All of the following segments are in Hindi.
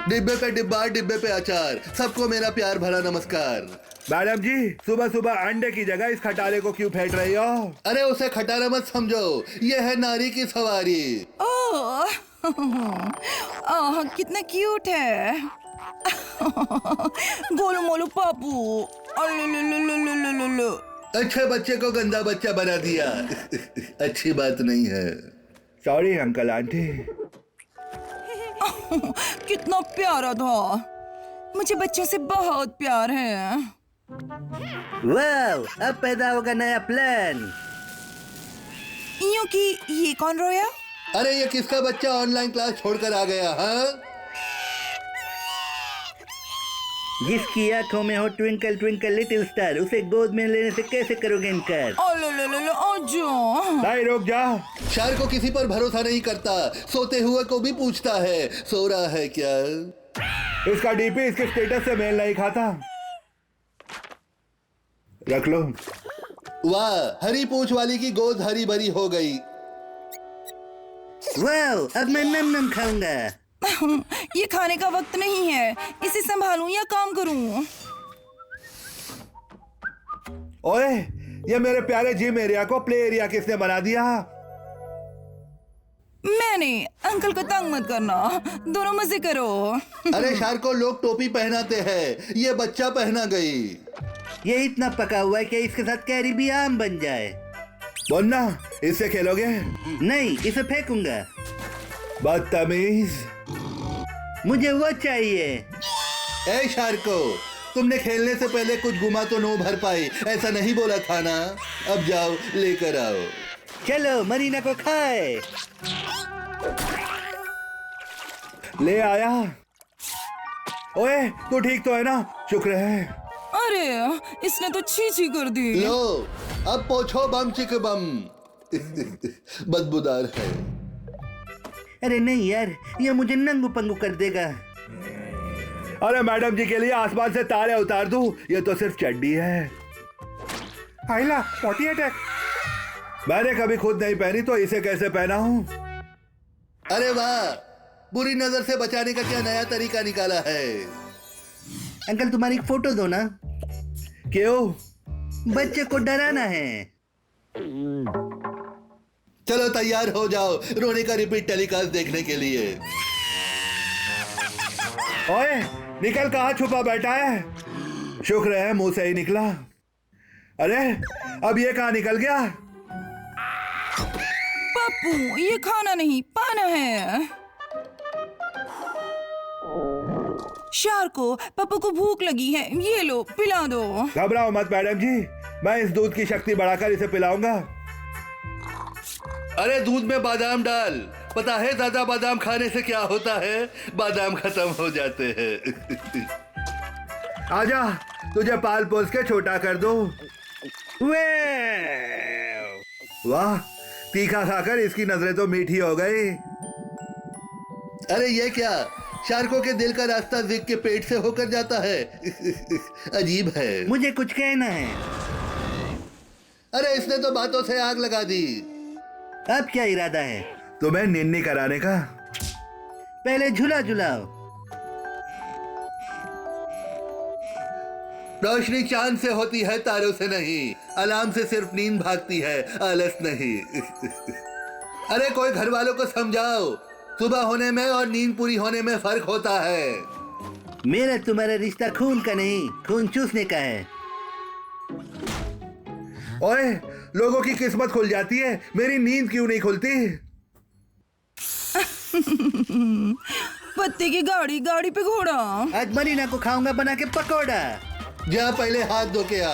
डिब्बे पे डिब्बा, डिब्बे पे अचार, सबको मेरा प्यार भरा नमस्कार। मैडम जी, सुबह सुबह अंडे की जगह इस खटारे को क्यों फेंट रही हो? अरे उसे खटारा मत समझो, ये है नारी की सवारी। ओह कितना क्यूट है। गोलू मोलू पापू। अल्लुल्लुल्लुल्लुल्लुल्लु। अच्छे बच्चे को गंदा बच्चा बना दिया। अच्छी बात नहीं है। Sorry uncle aunty. कितना प्यारा था। मुझे बच्चों से बहुत प्यार है। वाव, अब पैदा होगा नया प्लान। यूं कि ये कौन रोया? अरे ये किसका बच्चा ऑनलाइन क्लास छोड़कर आ गया? हाँ, जिसकी आंखों में हो ट्विंकल ट्विंकल लिटिल स्टार, उसे गोद में लेने से कैसे करोगे इनकार? नहीं, रुक जा। शार को किसी पर भरोसा नहीं करता, सोते हुए को भी पूछता है सो रहा है क्या। इसका डीपी इसके स्टेटस से मेल नहीं खाता। रख लो। वाह, हरी पूंछ वाली की गोद हरी भरी हो गई। वाव, अब मैं नम नम खाऊंगा। ये खाने का वक्त नहीं है। इसे संभालूं या काम करूं? ओए, ये मेरे प्यारे जिम एरिया को प्ले एरिया किसने बना दिया? मैंने। अंकल को तंग मत करना, दोनों मजे करो। अरे शार को लोग टोपी पहनाते हैं, ये बच्चा पहना गई। ये इतना पका हुआ है कि इसके साथ कैरी भी आम बन जाए। बोलना, इससे खेलोगे? नहीं, इसे फेंकूंगा। बदतमीज। मुझे वो चाहिए। ए शार को, तुमने खेलने से पहले कुछ घुमा तो नो भर पाई, ऐसा नहीं बोला था ना? अब जाओ लेकर आओ। चलो मरीना को खाए। ले आया। ओए, तू ठीक तो है ना? शुक्र है। अरे इसने तो छी छी कर दी। लो, अब पोछो बम चिक बम। बदबूदार है। अरे नहीं यार, ये मुझे नंगू पंगू कर देगा। अरे मैडम जी के लिए आसमान से तारे उतार दूं? ये तो सिर्फ चड्डी है। आइला, पॉटी अटैक। मैंने कभी खुद नहीं पहनी तो इसे कैसे पहना हूं? अरे वाह, बुरी नजर से बचाने का क्या नया तरीका निकाला है। अंकल तुम्हारी फोटो दो ना। क्यों? बच्चे को डराना है। चलो तैयार हो जाओ रोने का रिपीट टेलीकास्ट देखने के लिए। ओए, निकल, कहाँ छुपा बैठा है? शुक्र है मुंह से ही निकला। अरे अब ये कहाँ निकल गया? पप्पू, ये खाना नहीं पाना है। शार को, पप्पू को भूख लगी है, ये लो पिला दो। घबराओ मत मैडम जी, मैं इस दूध की शक्ति बढ़ाकर इसे पिलाऊंगा। अरे दूध में बादाम डाल। पता है ज्यादा बादाम खाने से क्या होता है? बादाम खत्म हो जाते हैं। आजा, तुझे पाल पोस के छोटा कर दो। वाह, तीखा खाकर इसकी नजरें तो मीठी हो गई। अरे ये क्या, शार्कों के दिल का रास्ता जिग के पेट से होकर जाता है। अजीब है। मुझे कुछ कहना है। अरे इसने तो बातों से आग लगा दी। अब क्या इरादा है? तुम्हें निन्नी कराने का। पहले झूला झुलाओ। रोशनी चांद से होती है, तारों से नहीं। अलार्म से सिर्फ नींद भागती है, आलस नहीं। अरे कोई घर वालों को समझाओ, सुबह होने में और नींद पूरी होने में फर्क होता है। मेरा तुम्हारा रिश्ता खून का नहीं, खून चूसने का है। ओए, लोगों की किस्मत खुल जाती है, मेरी नींद क्यों नहीं खुलती? पत्ते की गाड़ी, गाड़ी पे घोड़ा। आज मरीना को खाऊंगा बना के पकौड़ा। जा पहले हाथ धो के आ।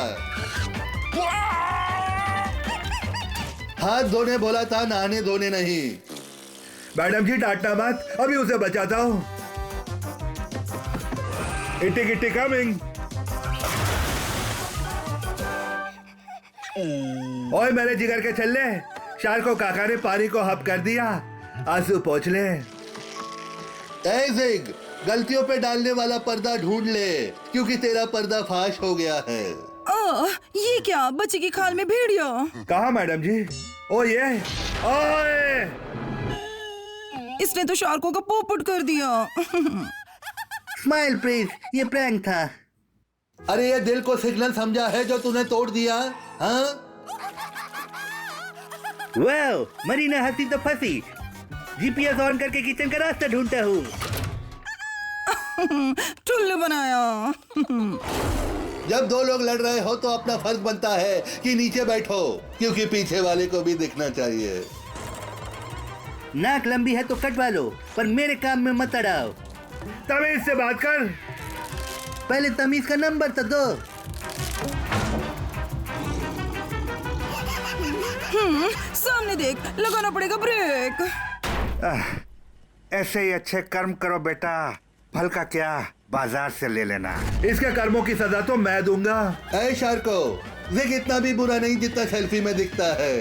हाथ धोने बोला था, नहाने धोने नहीं। मैडम जी डांटना मत, अभी उसे बचाता हूँ। इट्टी गिट्टी कमिंग। ओए मेरे जिगर के छल्ले, शार को काका ने पानी को हप कर दिया। आंसू पोंछ ले। ए जिग, गलतियों पे डालने वाला पर्दा ढूंढ ले, क्योंकि तेरा पर्दा फाश हो गया है। ये क्या, बच्चे की खाल में भेड़िया। कहा मैडम जी? ओ ये, ओए! इसने तो शार्कों का पोपट कर दिया। स्माइल प्लीज, ये प्रैंक था। अरे ये दिल को सिग्नल समझा है जो तूने तोड़ दिया। हाँ वाओ, मरीना हंसी तो फंसी। जीपीएस ऑन करके किचन का रास्ता ढूंढता हूँ। टुल्लू बनाया। जब दो लोग लड़ रहे हो तो अपना फर्ज बनता है कि नीचे बैठो, क्योंकि पीछे वाले को भी दिखना चाहिए। नाक लंबी है तो कटवा लो, पर मेरे काम में मत अड़ाओ। तमीज से बात कर। पहले तमीज का नंबर तो दो। सामने देख, लगाना पड़ेगा ब्रेक। ऐसे ही अच्छे कर्म करो बेटा, फल का क्या बाजार से ले लेना। इसके कर्मों की सजा तो मैं दूंगा। ऐ शार्को, जिक इतना भी बुरा नहीं जितना सेल्फी में दिखता है।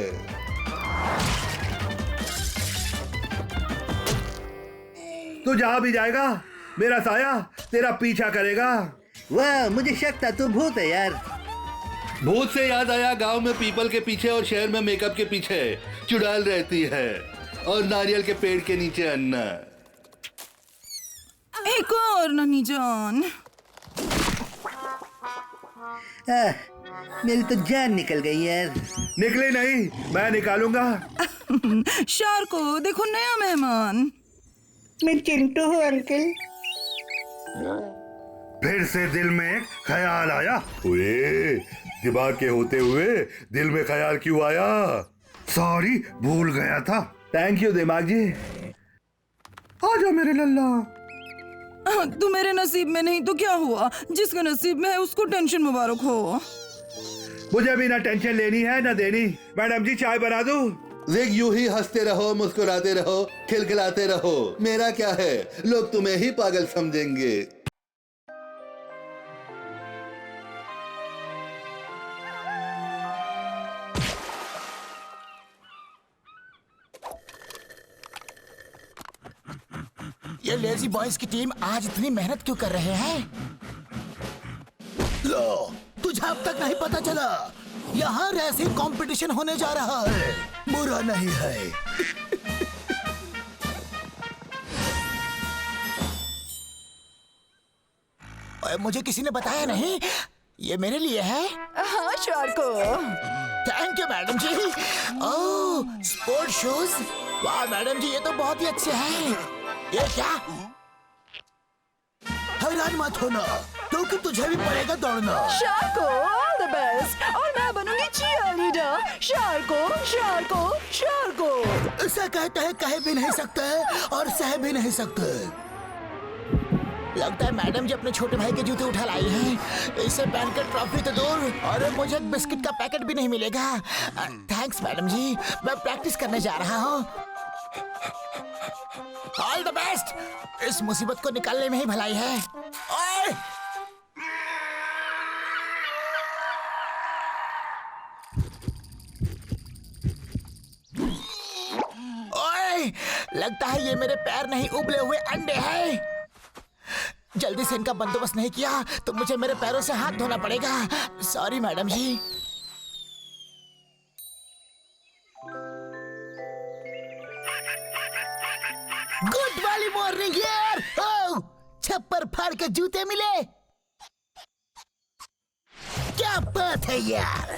तू जहाँ भी जाएगा मेरा साया तेरा पीछा करेगा। वाह, मुझे शक था तू भूत है यार। भूत से याद आया, गांव में पीपल के पीछे और शहर में मेकअप के पीछे चुड़ैल रहती है, और नारियल के पेड़ के नीचे अन्ना। एक और नन्ही जान। मेरी तो जान निकल गई यार। निकली नहीं, मैं निकालूंगा। शार्को, देखो नया मेहमान। मैं चिंटू हूँ अंकल। फिर से दिल में एक ख्याल आया। ओए, दिमाग के होते हुए दिल में ख्याल क्यों आया? सॉरी, भूल गया था। थैंक यू दिमाग जी। आ जाओ मेरे लल्ला। तू मेरे नसीब में नहीं तो क्या हुआ? जिसका नसीब में है उसको टेंशन मुबारक हो। मुझे भी ना टेंशन लेनी है ना देनी। मैडम जी, चाय बना दूं? जिग यूं ही हंसते रहो, मुस्कुराते रहो, खिलखिलाते रहो। मेरा क्या है, लोग तुम्हें ही पागल समझेंगे। ये लेजी बॉयज की टीम आज इतनी मेहनत क्यों कर रहे हैं? लो, तुझे अब तक नहीं पता चला? यहाँ रेसिंग कंपटीशन होने जा रहा है। बुरा नहीं है। ओए, मुझे किसी ने बताया नहीं। ये मेरे लिए है। हाँ शार्को। थैंक यू मैडम जी। Oh, sport shoes. वाह मैडम जी, ये तो बहुत ही अच्छे हैं। ये क्या? हैरान मत होना, क्योंकि तुझे भी पड़ेगा दौड़ना। शार्को, ऑल द बेस्ट। और मैं बनूंगी चीयरलीडर। शार्को, शार्को, शार्को। ऐसा कहते हैं, कह भी नहीं सकते और सह भी नहीं सकते। लगता है मैडम जी अपने छोटे भाई के जूते उठा लाई हैं। इसे पहनकर ट्रॉफी तो दूर, और मुझे एक बिस्किट का पैकेट भी नहीं मिलेगा। थैंक्स मैडम जी, मैं प्रैक्टिस करने जा रहा हूँ। All the best. इस मुसीबत को निकालने में ही भलाई है। ओए! ओए! लगता है ये मेरे पैर नहीं, उबले हुए अंडे हैं। जल्दी से इनका बंदोबस्त नहीं किया तो मुझे मेरे पैरों से हाथ धोना पड़ेगा। सॉरी मैडम जी। गुड वाली मॉर्निंग यार। ओह, छप्पर फाड़ के जूते मिले। क्या बात है यार।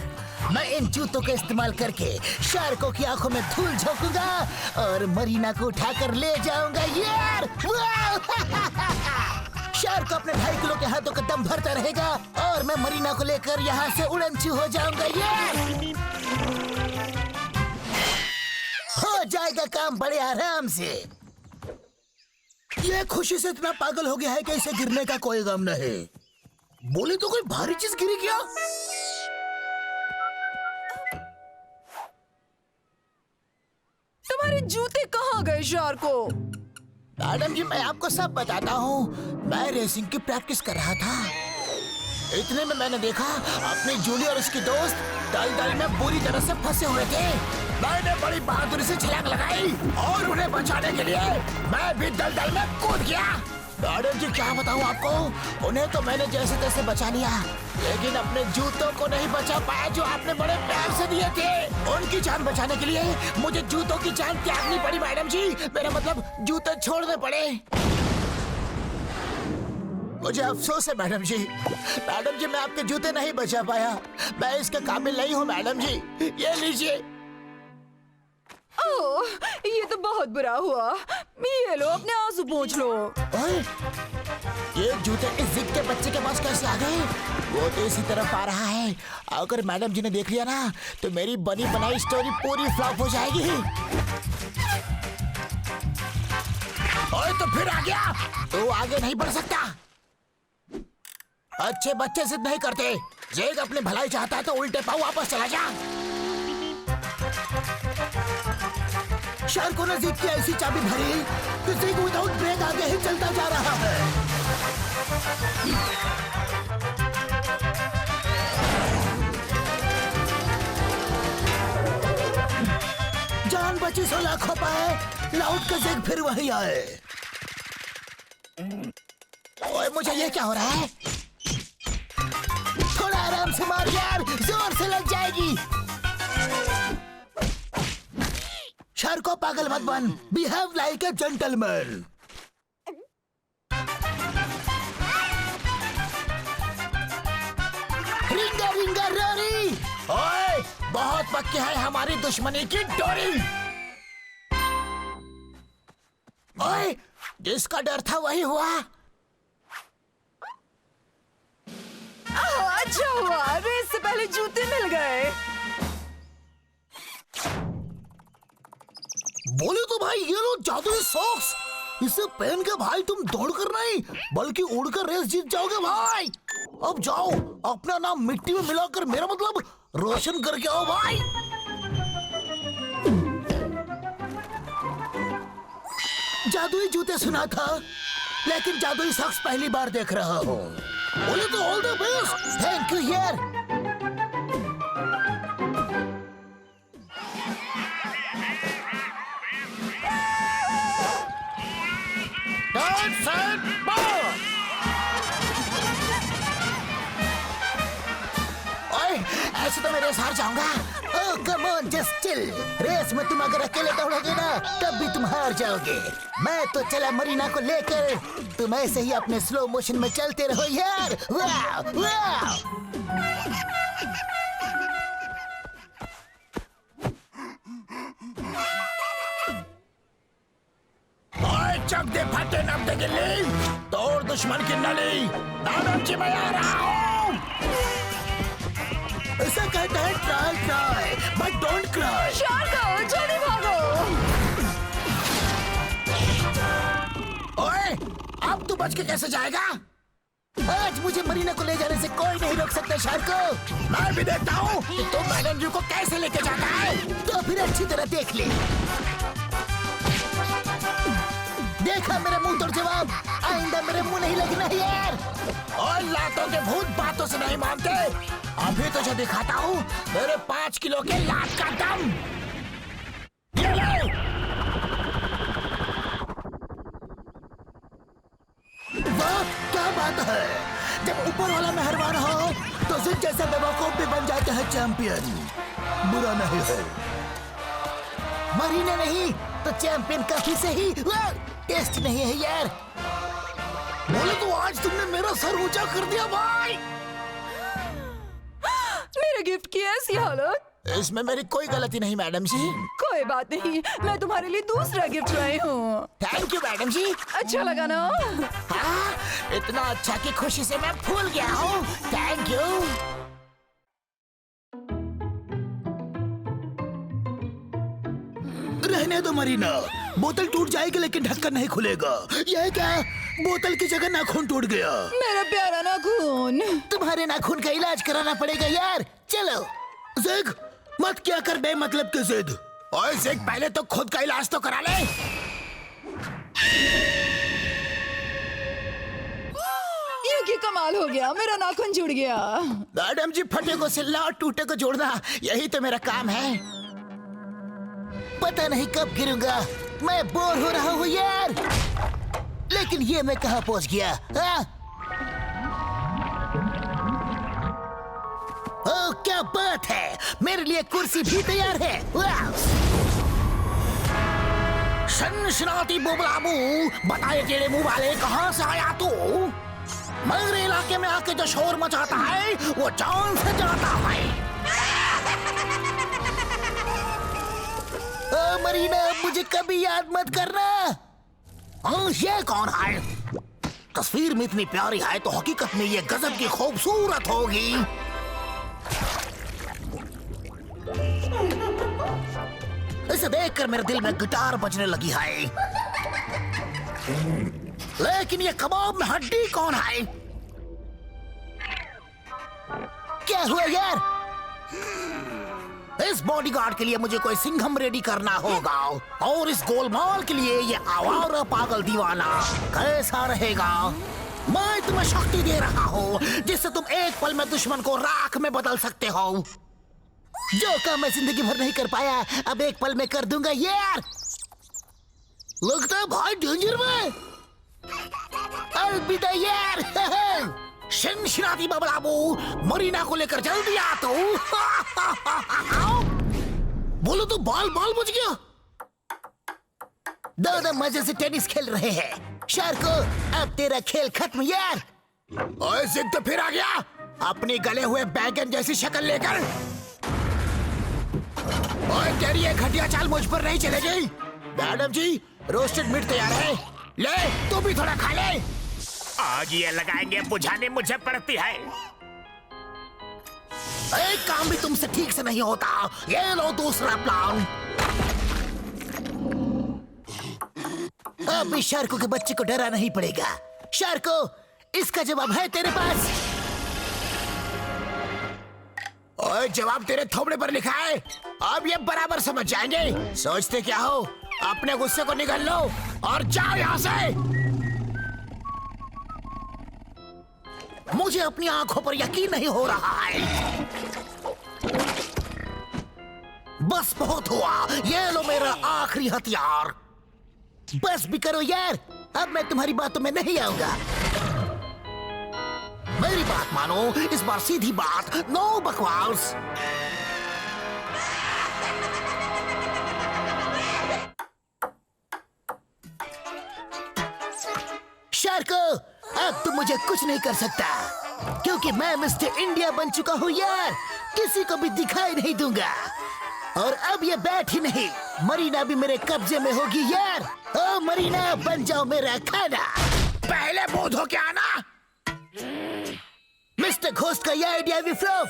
मैं इन जूतों का इस्तेमाल करके शार्कों की आंखों में धूल झोंकूंगा और मरीना को उठाकर ले जाऊंगा यार। शार्क अपने 2.5 किलो के हाथों का दम भरता रहेगा और मैं मरीना को लेकर यहाँ से उड़नछू हो जाऊंगा यार। हो जाएगा काम बड़े आराम से। ये खुशी से इतना पागल हो गया है कि इसे गिरने का कोई गम नहीं। बोले तो कोई भारी चीज गिरी क्या? तुम्हारे जूते कहाँ गए शार्को? मैडम जी, मैं आपको सब बताता हूँ। मैं रेसिंग की प्रैक्टिस कर रहा था। इतने में मैंने देखा अपनी जूली और उसकी दोस्त दलदल में बुरी तरह से फंसे हुए थे। मैंने बड़ी बहादुरी से छलांग लगाई और उन्हें बचाने के लिए मैं भी दलदल में कूद गया। मैडम जी, क्या बताऊँ आपको, उन्हें तो मैंने जैसे तैसे बचा लिया, लेकिन अपने जूतों को नहीं बचा पाया जो आपने बड़े प्यार से दिए थे। उनकी जान बचाने के लिए मुझे जूतों की जान त्यागनी पड़ी मैडम जी। मेरा मतलब जूते छोड़ने पड़े। मुझे अफसोस है मैडम जी। मैडम जी मैं आपके जूते नहीं बचा पाया। मैं इसके काबिल नहीं हूँ मैडम जी। ये लीजिए। ओह, ये तो बहुत बुरा हुआ। ये लो, अपने आंसू पोंछ लो। ओए, ये जूते इस जिद के बच्चे के पास कैसे आ गए? वो तो इसी तरफ आ रहा है। अगर मैडम जी ने देख लिया ना तो मेरी बनी बनाई स्टोरी पूरी फ्लॉप हो जाएगी। ओए तो फिर आ गया। तो आगे नहीं बढ़ सकता। अच्छे बच्चे जिद नहीं करते। जेग अपनी भलाई चाहता है तो उल्टे पाँव वापस चला जा। शार्क ने जिद की ऐसी चाबी भरी कि जेग विदाउट ब्रेक आगे ही चलता जा रहा है। जान बची सो लाखों पाए, लाउड का जेग फिर वही आए। ओए मुझे ये क्या हो रहा है? थोड़ा आराम से मार यार, जोर से लग जाएगी। शार्को पागल मत बन, बिहेव लाइक ए जेंटलमैन। रिंगा रिंगा रोरी। ओए बहुत पक्की है हमारी दुश्मनी की डोरी। ओए जिसका डर था वही हुआ। अच्छा हुआ, रेस से पहले जूते मिल गए। बोले तो भाई ये लो जादुई सॉक्स। इसे पहन के भाई तुम दौड़ कर नहीं बल्कि उड़कर रेस जीत जाओगे भाई। अब जाओ अपना नाम मिट्टी में मिलाकर, मेरा मतलब रोशन करके आओ भाई। जादुई जूते सुना था, लेकिन जादुई सॉक्स पहली बार देख रहा हूँ। बोले तो all the best. Thank you यार। ऐसे तो मैं रेस हार जाऊंगा। Oh come on just chill. Race में तुम अगर अकेले दौड़ोगे ना तब भी तुम हार जाओगे। मैं तो चला मरीना को लेकर, तुम ऐसे ही अपने स्लो मोशन में चलते रहो यार। वाह वाह। चक दे फटे नब दे गिल्ली, तोड़ दुश्मन की नली। मैडम जी मैं आ रहा हूँ। ऐसा कहते हैं try try but don't cry. Sharko जल्दी भागो। ओए अब तू बच के कैसे जाएगा? आज मुझे मरीना को ले जाने से कोई नहीं रोक सकता शार्को। मैं भी देखता हूँ कि तुम मैडम जी को कैसे लेके जाता है। तो फिर अच्छी तरह देख ले। देखा मेरा मुंह तोड़ जवाब। आइंदा मेरे मुंह नहीं लगना यार। और लातों के भूत बातों से नहीं मानते। अभी तुझे दिखाता हूँ मेरे 5 किलो के लात का दम। ये ले। वाह क्या बात है। जब ऊपर वाला मेहरबान हो तो जिद जैसे बेवकूफ भी बन जाते हैं चैंपियन। बुरा नहीं है। मरीना नहीं तो चैंपियन काफी सही। टेस्ट नहीं है यार। बोले तो आज तुमने मेरा सर ऊंचा कर दिया भाई। मेरे गिफ्ट की ऐसी हालत। इसमें मेरी कोई गलती नहीं मैडम जी। कोई बात नहीं, मैं तुम्हारे लिए दूसरा गिफ्ट लाई हूँ। थैंक यू मैडम जी। अच्छा लगा ना? हाँ, इतना अच्छा कि खुशी से मैं फूल गया हूँ। Thank you. रहने दो मरीना, बोतल टूट जाएगी लेकिन ढक्कन नहीं खुलेगा। यह क्या? बोतल की जगह नाखून टूट गया। मेरा प्यारा नाखून। तुम्हारे नाखून का इलाज कराना पड़ेगा यार। चलो जिग मत क्या कर बे मतलब के जिद। ओए जिग पहले तो खुद का इलाज तो करा ले। ये कमाल हो गया, मेरा नाखून जुड़ गया। मैडम जी फटे को सिलना और टूटे को जोड़ना यही तो मेरा काम है। पता नहीं कब गिरूंगा। मैं बोर हो रहा हूँ यार। लेकिन ये मैं कहाँ पहुँच गया? ओह क्या बात है, मेरे लिए कुर्सी भी तैयार है। सनसनाती बुबलाबू, बताए तेरे मुंह वाले कहाँ से आया तू? मेरे इलाके में आके जो शोर मचाता है वो जान से जाता है। मरीना, मुझे कभी याद मत करना। हाँ, ये कौन है? तस्वीर में इतनी प्यारी है तो हकीकत में ये गजब की खूबसूरत होगी। इसे देखकर मेरे दिल में गिटार बजने लगी है। लेकिन ये कबाब में हड्डी कौन है? क्या हुआ यार? इस बॉडीगार्ड के लिए मुझे कोई सिंघम रेडी करना होगा, और इस गोलमाल के लिए ये आवारा पागल दीवाना कैसा रहेगा? मैं तुम्हें शक्ति दे रहा हूँ जिससे तुम एक पल में दुश्मन को राख में बदल सकते हो। जो काम मैं जिंदगी भर नहीं कर पाया, अब एक पल में कर दूंगा यार। लगता है भाई डेंजर में। अलविदा यार। शिनशिनाती बबलाबू, मरीना को लेकर जल्दी आ तो। बोलो तो बॉल बुझ गया। दादा मजे से टेनिस खेल रहे हैं। शार्को, अब तेरा खेल खत्म यार। ओए जिद तो फिर आ गया अपनी गले हुए बैगन जैसी शक्ल लेकर। ओए तेरी ये घटिया चाल मुझ पर नहीं चलेगी। मैडम जी, रोस्टेड मीट तैयार है, ले तू भी थोड़ा खा ले। आज ये लगाएंगे बुझाने मुझे पड़ती है। एक काम भी तुमसे ठीक से नहीं होता। ये लो दूसरा प्लान। अब भी शार्को के बच्चे को डरा नहीं पड़ेगा। शार्को, इसका जवाब है तेरे पास। और जवाब तेरे थोबड़े पर लिखा है। अब ये बराबर समझ जाएंगे। सोचते क्या हो? अपने गुस्से को निकाल लो और जाओ यहाँ से। मुझे अपनी आंखों पर यकीन नहीं हो रहा है। बस बहुत हुआ। ये लो मेरा आखिरी हथियार। बस भी करो यार, अब मैं तुम्हारी बातों में नहीं आऊंगा। मेरी बात मानो, इस बार सीधी बात, नो बकवास। शार्को, अब तुम मुझे कुछ नहीं कर सकता, क्योंकि मैं मिस्टर इंडिया बन चुका हूँ यार। किसी को भी दिखाई नहीं दूंगा। और अब ये बैठ ही नहीं, मरीना भी मेरे कब्जे में होगी यार। ओ मरीना, बन जाओ मेरा खाना। पहले बोध हो के आना। मिस्टर घोस्ट का ये आइडिया भी फ्लॉप।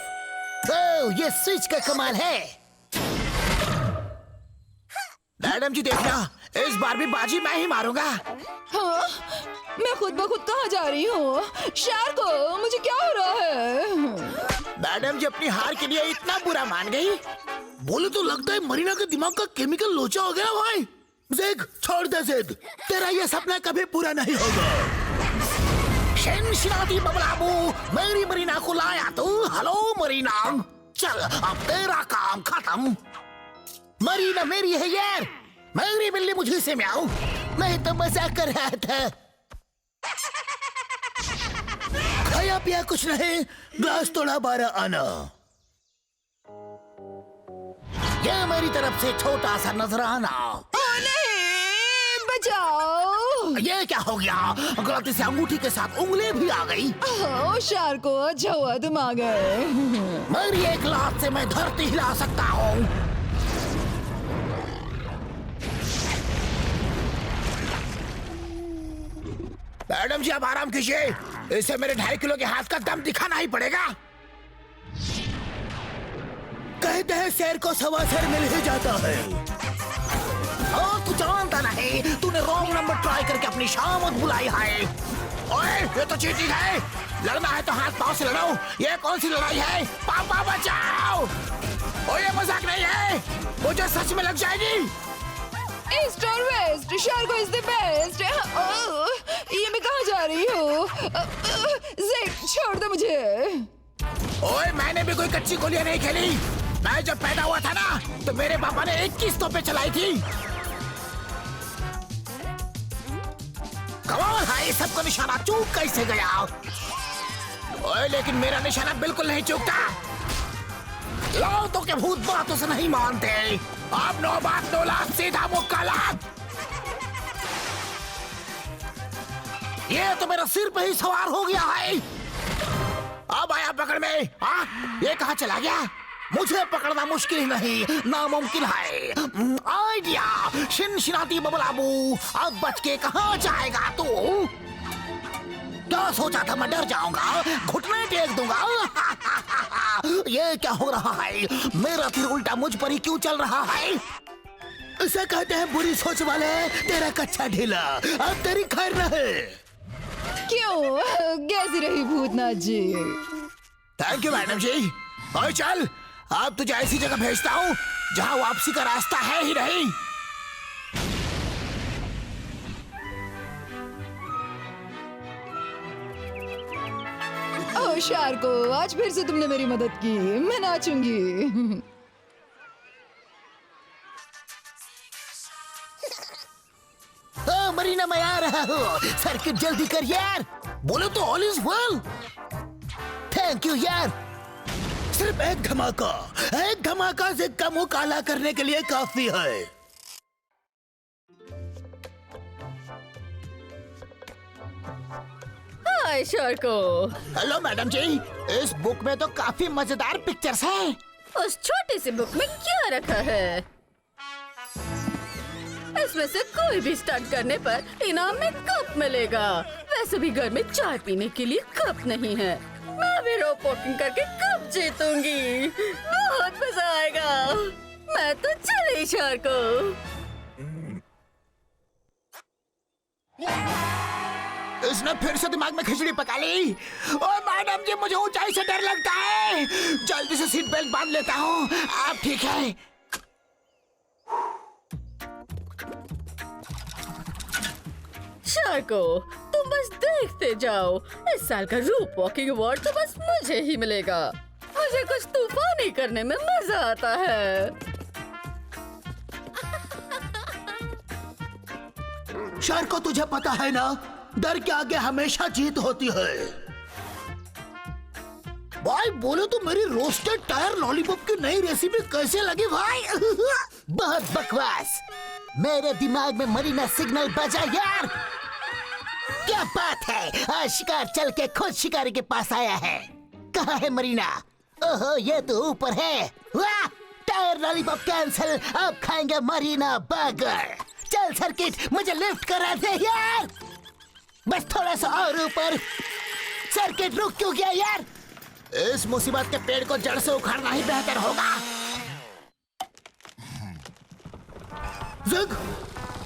ओ, ये स्विच का कमाल है। मैडम जी देखना, इस बार भी बाजी मैं ही मारूंगा। हाँ? मैं खुद ब खुद कहाँ जा रही हूँ? शार्को, मुझे क्या हो रहा है? मैडम जी अपनी हार के लिए इतना बुरा मान गई। बोले तो लगता है मरीना के दिमाग का केमिकल लोचा हो गया भाई। जिद, छोड़ दे जिद। तेरा ये सपना कभी पूरा नहीं होगा। शिनशिनाती बबलाबू, मेरी मरीना को लाया तू। हेलो मरीना, चल अब तेरा काम खत्म। मरीना मेरी है यार। मेरी बिल्ली मुझे से म्याऊं। मैं तो मजाक कर रहा था। खाया पिया कुछ नहीं, ग्लास तोड़ा 12 आना। ये मेरी तरफ से छोटा सा नजराना। नहीं, बचाओ। ये क्या हो गया? गलती से अंगूठी के साथ उंगली भी आ गई। ओ शार्को, अच्छा हुआ तुम आ गए। मेरी एक लात से मैं धरती हिला सकता हूँ। मैडम जी अब आराम कीजिए। इसे मेरे 2.5 किलो के हाथ का दम दिखाना ही पड़ेगा। कहते हैं शेर को सवा शेर मिल ही जाता है। ओ, तू जानता नहीं, तूने रॉन्ग नंबर ट्राई करके अपनी शामत बुलाई है। ओए, ये तो चीटिंग है। लड़ना है तो हाथ पांव से लड़ो। ये कौन सी लड़ाई है? पापा बचाओ। ओ, ये मजाक नहीं है, मुझे सच में लग जाएगी। ईस्ट और वेस्ट, शार्को इज द बेस्ट। ये मैं कहाँ जा रही हूँ? जिद, छोड़ दो मुझे। ओए, मैंने भी कोई कच्ची गोलियां नहीं खेली। मैं जब पैदा हुआ था ना, तो मेरे पापा ने 21 तोपें चलाई थी। कमाल है, सबको निशाना चूक कैसे गया? ओए, लेकिन मेरा निशाना बिल्कुल नहीं चूकता। लौटों के भूत बातों से नहीं मानते। अब नो बात नो लात, सीधा मुक्का लात। ये तो मेरा सिर पे ही सवार हो गया है। अब आया पकड़ में। हाँ, ये कहाँ चला गया? मुझे पकड़ना मुश्किल नहीं, नामुमकिन है। आइडिया, शिनशिनाती बबलाबू, अब बच के कहाँ जाएगा तू? क्या सोचा था मैं डर जाऊंगा, घुटने टेक दूंगा? ये क्या हो रहा है? मेरा फिर उल्टा मुझ पर ही क्यों चल रहा है? इसे कहते हैं बुरी सोच वाले। तेरा कच्चा ढीला, अब तेरी खैर रहे। क्यों, कैसी रही भूतनाथ जी? थैंक यू मैडम जी। और चल, अब तुझे ऐसी जगह भेजता हूँ जहाँ वापसी का रास्ता है ही नहीं। ओह शार्को, आज फिर से तुमने मेरी मदद की। मैं नाचूंगी। मरीना, मैं आ रहा हूँ। सर्किट जल्दी कर यार। बोलो तो all is well. Thank you यार। सिर्फ एक धमाका से कम हो काला करने के लिए काफी है। हाय शार्को। हेलो मैडम जी, इस बुक में तो काफी मजेदार पिक्चर्स हैं। उस छोटी सी बुक में क्या रखा है? इसमें से कोई भी स्टंट करने पर इनाम में कप मिलेगा। वैसे भी घर में चाय पीने के लिए कप नहीं है। मैं भी रोप वॉकिंग करके कप जीतूंगी। बहुत मजा आएगा। मैं तो चली शार्को। इसने फिर से दिमाग में खिचड़ी पका ली। ओ मैडम जी, मुझे ऊंचाई से डर लगता है। जल्दी से सीट बेल्ट बांध लेता हूँ। आप ठीक है? शार्को, तुम बस देखते जाओ। इस साल का रूप वॉकिंग अवार्ड तो बस मुझे ही मिलेगा। मुझे कुछ तूफानी करने में मजा आता है। शार्को, तुझे पता है ना, डर के आगे हमेशा जीत होती है। भाई बोलो तो मेरी रोस्टेड टायर लॉलीपॉप की नई रेसिपी कैसे लगी भाई? बहुत बकवास। मेरे दिमाग में मरीना सिग्नल बजा यार। क्या बात है, आज शिकार चल के खुद शिकारी के पास आया है। कहाँ है मरीना? ओहो, ये तो ऊपर है। वाह, टायर लॉलीपॉप कैंसिल। अब खाएंगे मरीना बर्गर। चल सर्किट, मुझे लिफ्ट करा दे यार। बस थोड़ा सा और ऊपर। सर्किट रुक क्यों गया यार? इस मुसीबत के पेड़ को जड़ से उखाड़ना ही बेहतर होगा। जिग,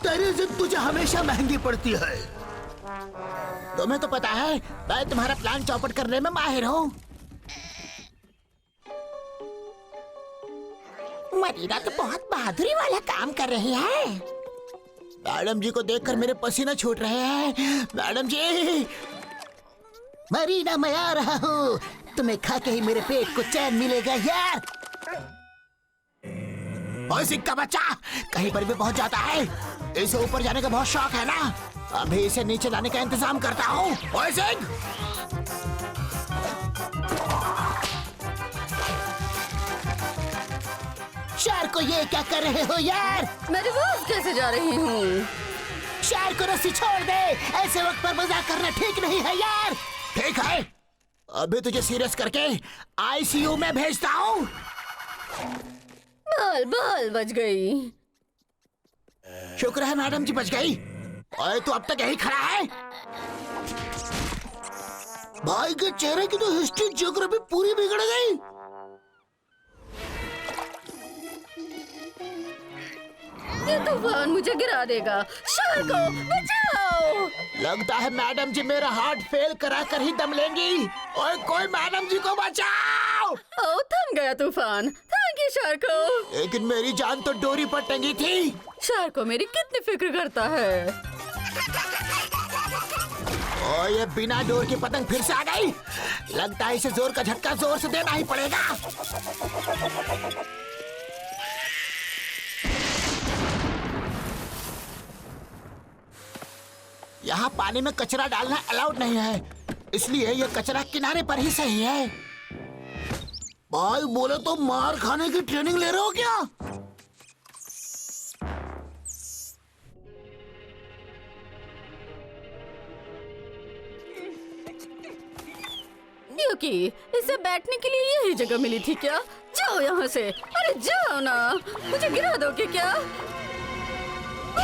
तेरी जिद तुझे हमेशा महंगी पड़ती है। तुम्हें तो पता है मैं तुम्हारा प्लान चौपट करने में माहिर हूँ। मरीना तो बहुत बहादुरी वाला काम कर रही है। मैडम जी को देखकर मेरे पसीने छूट रहे हैं। मैडम जी, मरीना, मैं आ रहा हूँ। तुम्हें खा के ही मेरे पेट को चैन मिलेगा यार। ओए सिक्का बच्चा, कहीं पर भी पहुंच जाता है। इसे ऊपर जाने का बहुत शौक है ना। अभी इसे नीचे लाने का इंतजाम करता हूँ। ओए सिग, शार्क को ये क्या कर रहे हो यार? मैं रिवर्स कैसे जा रही हूँ? शार्क को रस्सी छोड़ दे। ऐसे वक्त पर मजाक करना ठीक नहीं है यार। ठीक है, अभी तुझे सीरियस करके आईसीयू में भेजता हूँ। बॉल बॉल बच गई। शुक्र है मैडम जी बच गई। ओए तू अब तक यही खड़ा है? भाई के चेहरे की तो हिस्ट्री ज्योग्राफी पूरी बिगड़ गई। ये तूफान मुझे गिरा देगा। शार्को, बचाओ। लगता है मैडम जी मेरा हार्ट फेल करा कर ही दम लेंगी। ओए कोई मैडम जी को बचाओ। ओ, थम गया तूफान। Thank you Sharko. लेकिन मेरी जान तो डोरी पर टंगी थी। शार्को मेरी कितनी फिक्र करता है। ओ, ये बिना डोर की पतंग फिर से आ गई। लगता है इसे जोर का झटका जोर से देना ही पड़ेगा। यहाँ पानी में कचरा डालना अलाउड नहीं है, इसलिए ये कचरा किनारे पर ही सही है। भाई बोले तो मार खाने की ट्रेनिंग ले रहे हो क्या? की? इसे बैठने के लिए यही जगह मिली थी क्या? जाओ यहाँ से, अरे जाओ ना, मुझे गिरा दोगे क्या?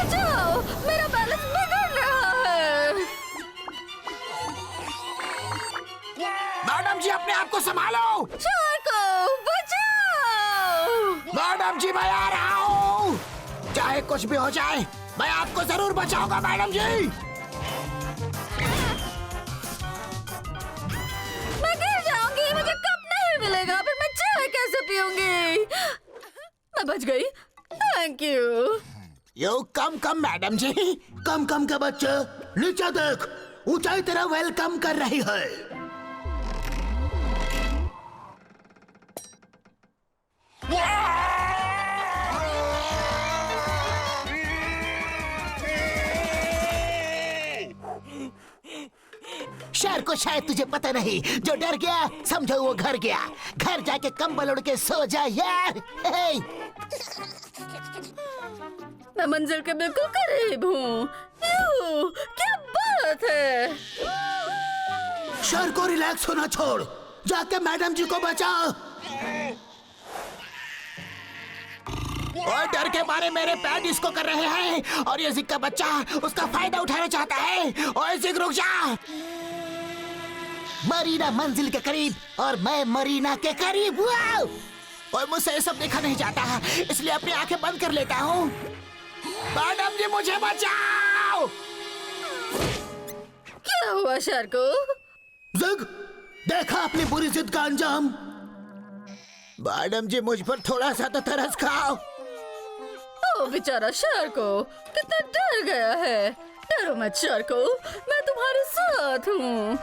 जाओ, मेरा बैलेंस बिगड़ रहा है। मैडम जी अपने आप को संभालो। शार्को, बचाओ! मैडम जी मैं आ रहा हूँ। चाहे कुछ भी हो जाए मैं आपको जरूर बचाऊंगा मैडम जी। मैं गिर जाऊंगी, मुझे कप नहीं मिलेगा, फिर मैं चाय कैसे पीऊंगी? मैं बच गई, thank you. Yo come madam जी, कम के बच्चे नीचे देख, ऊंचाई तेरा वेलकम कर रही है। शहर को शायद तुझे पता नहीं, जो डर गया समझो वो घर गया। घर जाके कंबल उड़ के सो जा यार। हे। मैं मंजिल के बिल्कुल करीब हूँ। क्या बात है? शहर को रिलैक्स होना छोड़, जाके मैडम जी को बचा। और डर के मारे मेरे पैर डिस्को कर रहे हैं और ये जिग का बच्चा उसका फायदा उठाना चाहता है। और जिग रुक जा। मरीना मंजिल के करीब और मैं मरीना के करीब। और मुझसे ये सब देखा नहीं जाता, इसलिए अपनी आंखें बंद कर लेता हूँ। मैडम जी मुझे बचाओ। क्या हुआ शार्को? जिग, देखा अपनी बुरी जिद का अंजाम। मैडम जी मुझ पर थोड़ा सा तो तरस खाओ। ओ बेचारा शार्को, कितना डर गया है। डरो मत शार्को, मैं तुम्हारे साथ हूँ।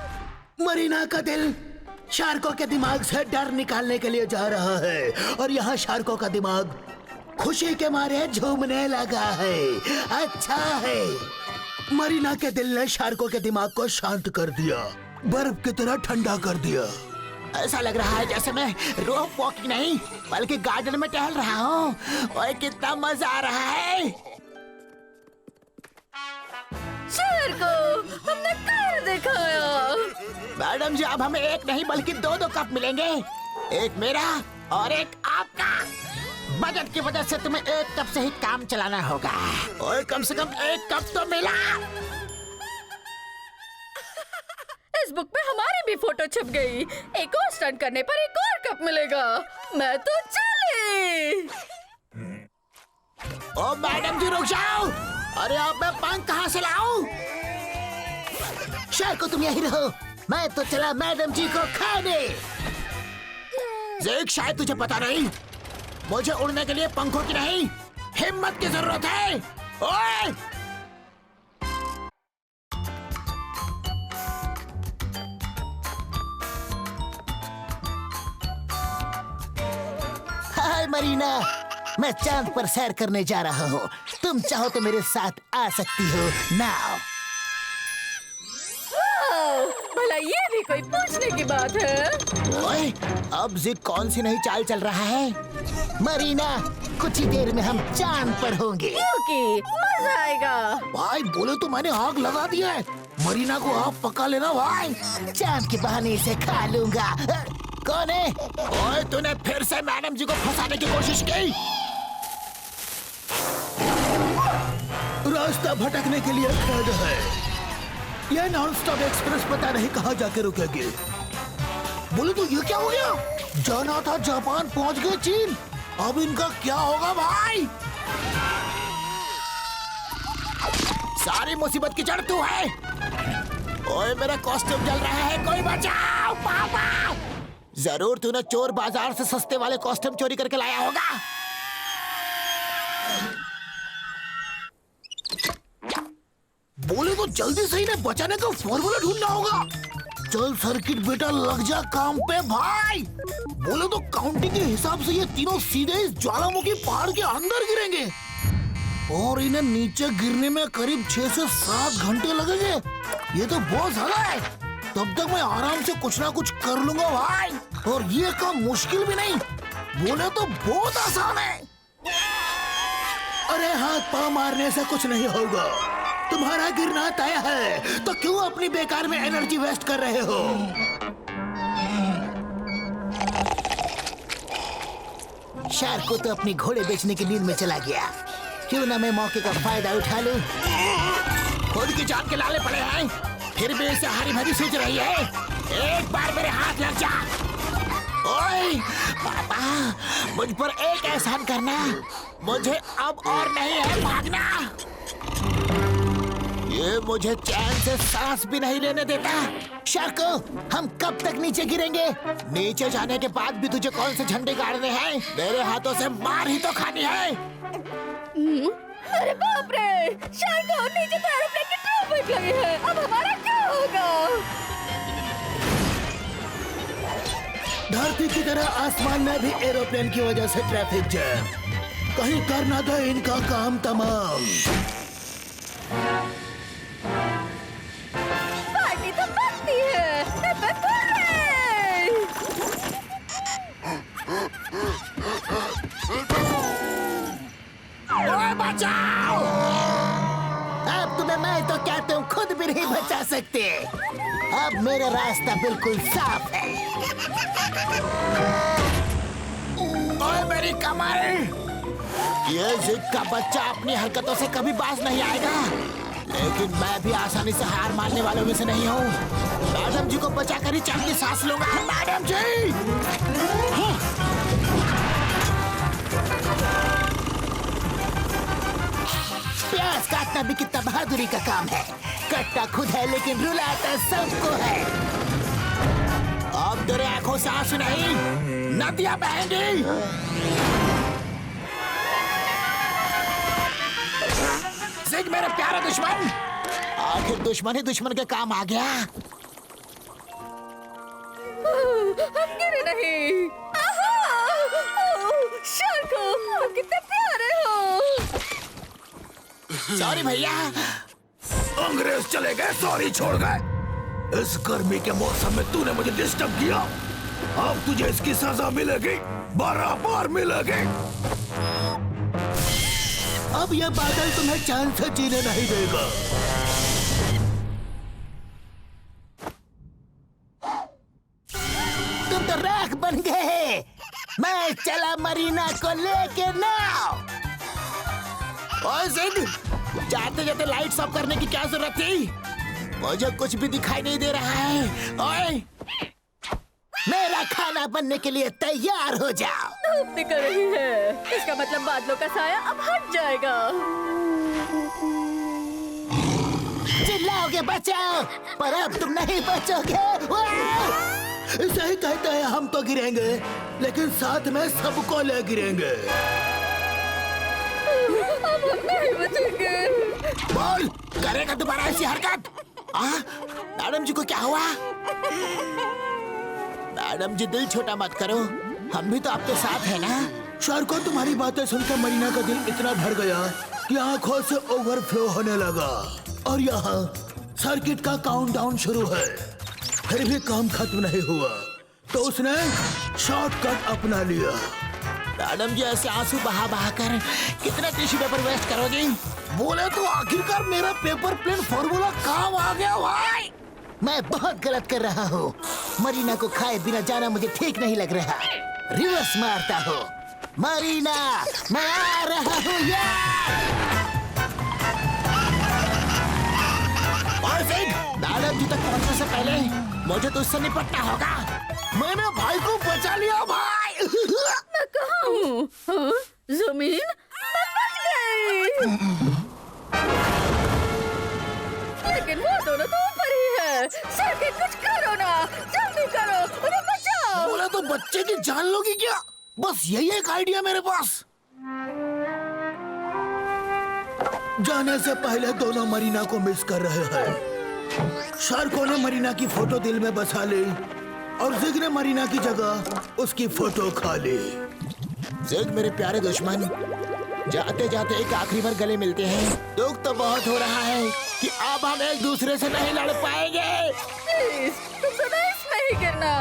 मरीना का दिल शार्को के दिमाग से डर निकालने के लिए जा रहा है और यहाँ शार्को का दिमाग खुशी के मारे झूमने लगा है। अच्छा है, मरीना के दिल ने शार्को के दिमाग को शांत कर दिया, बर्फ की तरह ठंडा कर दिया। ऐसा लग रहा है जैसे मैं रोप वॉकिंग नहीं बल्कि गार्डन में टहल रहा हूँ। और कितना मजा आ रहा है। शार्को, हमने कर दिखाया। मैडम जी अब हमें एक नहीं बल्कि दो कप मिलेंगे, एक मेरा और एक आपका। बजट की वजह से तुम्हें एक कप से ही काम चलाना होगा। और कम से कम एक कप तो मिला। इस बुक में हमारी भी फोटो छप गई। एक और स्टंट करने पर एक और कप मिलेगा। मैं तो चली। ओ मैडम जी रुक जाओ। अरे अब मैं पंख कहाँ से लाऊं? शायद को तुम यही रहो, मैं तो चला मैडम जी को खाने। ज़ेक, शायद तुझे पता नहीं, मुझे उड़ने के लिए पंखों की नहीं हिम्मत की जरूरत है। ओए! हाय मरीना, मैं चांद पर सैर करने जा रहा हूँ। तुम चाहो तो मेरे साथ आ सकती हो नाउ। भला ये भी कोई पूछने की बात है? ओए, अब जिद कौन सी नई चाल चल रहा है? मरीना, कुछ ही देर में हम चांद पर होंगे। क्योंकि मजा आएगा। भाई बोले तो मैंने आग लगा दी है। मरीना को आप पका लेना भाई। चांद के बहाने इसे खा लूंगा। कौन है? ओए, तूने फिर से मैडम जी को फंसाने की कोशिश की। रास्ता भटकने के लिए खेद है। यह नॉन स्टॉप एक्सप्रेस पता नहीं कहाँ जाके रुकेगी। बोले तो ये क्या हो गया? जाना था जापान, पहुंच गए चीन। अब इनका क्या होगा भाई? सारी मुसीबत की जड़ तू है। ओए, मेरा कॉस्ट्यूम जल रहा है, कोई बचाओ। पापा, जरूर तूने चोर बाजार से सस्ते वाले कॉस्ट्यूम चोरी करके लाया होगा। बोले तो जल्दी से इन्हें बचाने का फॉर्मूला ढूंढना होगा। चल सर्किट बेटा, लग जा काम पे भाई। बोले तो काउंटिंग के हिसाब से ये तीनों सीधे इस ज्वालामुखी पहाड़ के अंदर गिरेंगे और इन्हें नीचे गिरने में करीब 6 से 7 घंटे लगेंगे। ये तो बहुत ज्यादा है। तब तक मैं आराम से कुछ ना कुछ कर लूंगा भाई। और ये काम मुश्किल भी नहीं, बोले तो बहुत आसान है। अरे हाथ पाँव मारने से कुछ नहीं होगा। तुम्हारा गिरना तय है, तो क्यों अपनी बेकार में एनर्जी वेस्ट कर रहे हो? शार्क को तो अपनी घोड़े बेचने की नींद में चला गया। क्यों ना मैं मौके का फायदा उठा लूं। खुद की जान के लाले पड़े हैं, फिर भी इसे हरी भरी सूझ रही है। एक बार मेरे हाथ लग जा। ओए पापा, मुझ पर एक एहसान करना, मुझे अब और नहीं है भागना। ये मुझे चैन से सांस भी नहीं लेने देता। शार्को, हम कब तक नीचे गिरेंगे? नीचे जाने के बाद भी तुझे कौन से झंडे गाड़ने हैं? मेरे हाथों से मार ही तो खानी है। अरे बाप रे, शार्को नीचे तो एरोप्लेन की ट्रैफिक लगी है। अब हमारा क्या होगा? धरती की तरह आसमान में भी एरोप्लेन की वजह से ट्रैफिक जैम। कहीं कर ना दे इनका काम तमाम। पार्टी तो बनती है। ओए बचाओ! अब तुम्हें मैं तो क्या तुम खुद भी नहीं बचा सकते। अब मेरा रास्ता बिल्कुल साफ है। ओए मेरी कमर! ये जिद का बच्चा अपनी हरकतों से कभी बाज नहीं आएगा। लेकिन मैं भी आसानी से हार मानने वालों में से नहीं हूँ। मैडम जी को बचाकर ही चैन की सांस लूंगा। मैडम जी! प्याज काटना भी कितना बहादुरी का काम है। कटता खुद है लेकिन रुलाता सबको है। अब तेरे आंखों से आंसू नहीं, नदियां बहेंगी। जिग मेरे प्यारे दुश्मन, आखिर दुश्मन ही दुश्मन के काम आ गया। हम गिरे नहीं। शार्को, तुम कितने प्यारे हो। सॉरी भैया। अंग्रेज चले गए, सॉरी छोड़ गए। इस गर्मी के मौसम में तूने मुझे डिस्टर्ब किया। अब तुझे इसकी सजा मिलेगी, बराबर मिलेगी। अब यह बादल तुम्हें चैन से जीने नहीं देगा। तुम तो राख बन गए। मैं चला मरीना को लेके नाव। ओए जिद, जाते जाते लाइट्स ऑफ करने की क्या जरूरत थी? मुझे कुछ भी दिखाई नहीं दे रहा है। ओए, मेरा खाना बनने के लिए तैयार हो जाओ। धूप निकल रही है, इसका मतलब बादलों का साया अब हट जाएगा। चिल्लाओगे बचाओ, पर अब तुम नहीं बचोगे। ऐसा ही कहते हैं, हम तो गिरेंगे लेकिन साथ में सबको ले गिरेंगे। अब हम नहीं बचेंगे। बोल, करेगा दोबारा ऐसी हरकत? मैडम जी को क्या हुआ? मैडम जी दिल छोटा मत करो, हम भी तो आपके साथ हैं ना। शार्को, तुम्हारी बातें सुनकर मरीना का दिल इतना भर गया कि आंखों से ओवरफ्लो होने लगा। और यहाँ सर्किट का काउंटडाउन शुरू है, फिर भी काम खत्म नहीं हुआ तो उसने शॉर्टकट अपना लिया। मैडम जी ऐसे आंसू बहा बहा कर कितना टिश्यू पेपर वेस्ट करोगी? बोले तो आखिरकार मेरा पेपर प्लेन फॉर्मूला काम आ गया भाई। मैं बहुत गलत कर रहा हूँ। मरीना को खाए बिना जाना मुझे ठीक नहीं लग रहा। रिवर्स मारता हूँ। मरीना, मैं आ रहा हूँ यार। और फिर मैडम जी तक पहुँचने से पहले मुझे तो उससे निपटना होगा। मैंने भाई को बचा लिया भाई। मैं कहाँ हूँ? हाँ? जमीन? मैं बच गई। लेकिन वो दोनों तो ऊपर ही है। सर्किट, कुछ करो ना, जल्दी करो, मुझे बचाओ। बोला तो बच्चे की जान लोगी क्या? बस यही एक आइडिया मेरे पास। जाने से पहले दोनों मरीना को मिस कर रहे हैं। शार्को ने मरीना की फोटो दिल में बसा ली और जिग ने मरीना की जगह उसकी फोटो खा ली। जिग मेरे प्यारे दुश्मन, जाते जाते एक आखिरी बार गले मिलते हैं। दुख तो बहुत हो रहा है कि अब हम एक दूसरे से नहीं लड़ पाएंगे। प्लीज, तुम सदा इसमें ही गिरना।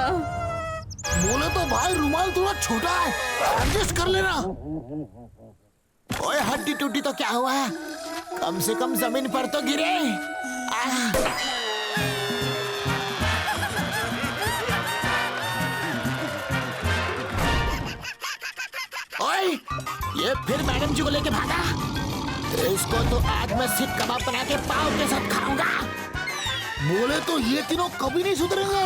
बोले तो भाई रुमाल थोड़ा छोटा है, एडजस्ट कर लेना। ओए हड्डी टूटी तो क्या हुआ, कम से कम जमीन पर तो गिरे। ये फिर मैडम जी को लेके भागा। इसको तो आज मैं सीख कबाब बना के पाव के साथ खाऊंगा। बोले तो ये तीनों कभी नहीं सुधरेंगे,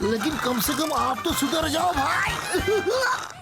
लेकिन कम से कम आप तो सुधर जाओ भाई।